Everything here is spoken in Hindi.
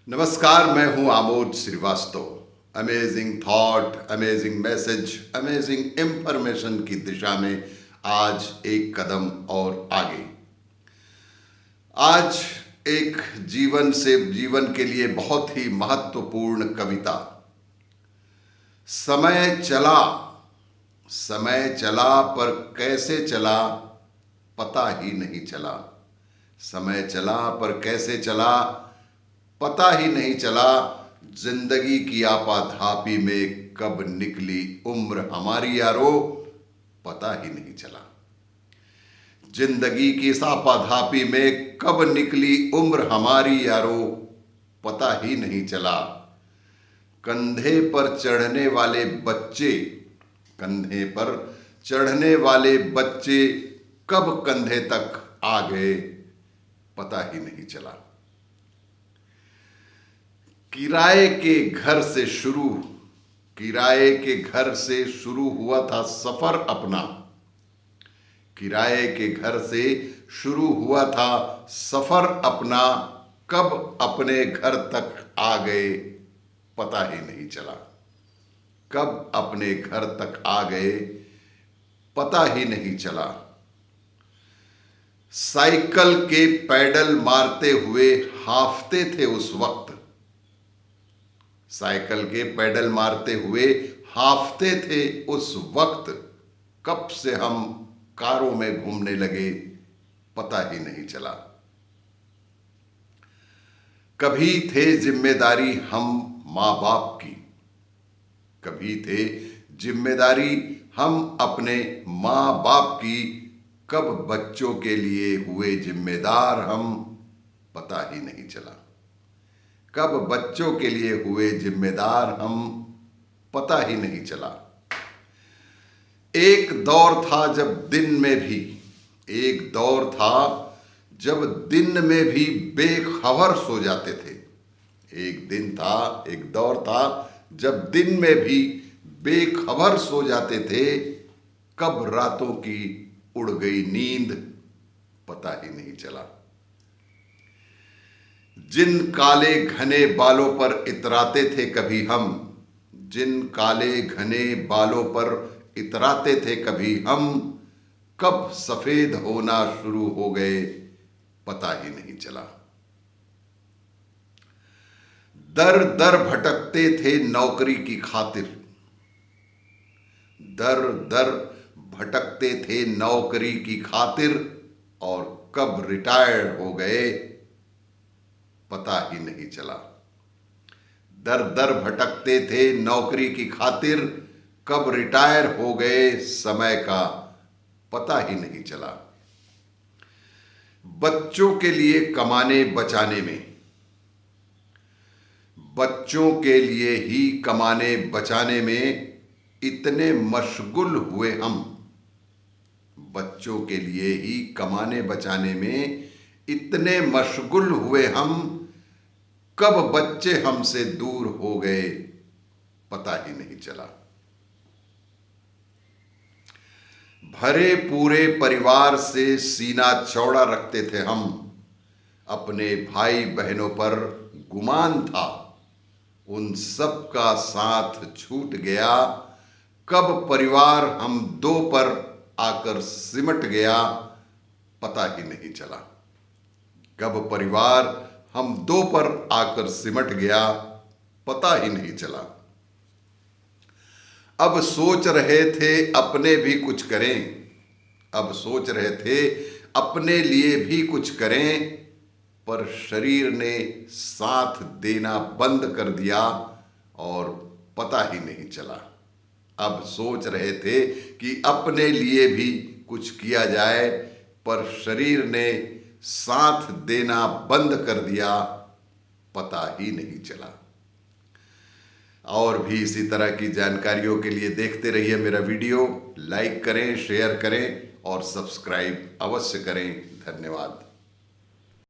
नमस्कार, मैं हूं Amod Shrivastava. Amazing thought, amazing message, amazing information की दिशा में आज एक कदम और आगे। आज एक जीवन के लिए बहुत ही महत्वपूर्ण कविता। समय चला पर कैसे चला पता ही नहीं चला। समय चला पर कैसे चला पता ही नहीं चला। जिंदगी की आपाधापी में कब निकली उम्र हमारी यारो पता ही नहीं चला। जिंदगी की इस आपाधापी में कब निकली उम्र हमारी यारो पता ही नहीं चला। कंधे पर चढ़ने वाले बच्चे कब कंधे तक आ गए पता ही नहीं चला। किराए के घर से शुरू हुआ था सफर अपना। किराए के घर से शुरू हुआ था सफर अपना। कब अपने घर तक आ गए पता ही नहीं चला। कब अपने घर तक आ गए पता ही नहीं चला। साइकिल के पैडल मारते हुए हांफते थे उस वक्त। साइकिल के पैडल मारते हुए हांफते थे उस वक्त। कब से हम कारों में घूमने लगे पता ही नहीं चला। कभी थे जिम्मेदारी हम मां बाप की। कभी थे जिम्मेदारी हम अपने मां बाप की। कब बच्चों के लिए हुए जिम्मेदार हम पता ही नहीं चला। कब बच्चों के लिए हुए जिम्मेदार हम पता ही नहीं चला। एक दौर था जब दिन में भी बेखबर सो जाते थे। एक दौर था जब दिन में भी बेखबर सो जाते थे। कब रातों की उड़ गई नींद पता ही नहीं चला। जिन काले घने बालों पर इतराते थे कभी हम, कब सफेद होना शुरू हो गए पता ही नहीं चला। दर दर भटकते थे नौकरी की खातिर। और कब रिटायर्ड हो गए पता ही नहीं चला। दर भटकते थे नौकरी की खातिर। कब रिटायर हो गए समय का पता ही नहीं चला। बच्चों के लिए कमाने बचाने में इतने मशगुल हुए हम। कब बच्चे हमसे दूर हो गए पता ही नहीं चला। भरे पूरे परिवार से सीना चौड़ा रखते थे हम। अपने भाई बहनों पर गुमान था, उन सब का साथ छूट गया। कब परिवार हम दो पर आकर सिमट गया पता ही नहीं चला। कब परिवार हम दो पर आकर सिमट गया पता ही नहीं चला। अब सोच रहे थे अपने लिए भी कुछ करें, पर शरीर ने साथ देना बंद कर दिया और पता ही नहीं चला। अब सोच रहे थे कि अपने लिए भी कुछ किया जाए, पर शरीर ने साथ देना बंद कर दिया पता ही नहीं चला। और भी इसी तरह की जानकारियों के लिए देखते रहिए मेरा वीडियो। लाइक करें, शेयर करें और सब्सक्राइब अवश्य करें। धन्यवाद।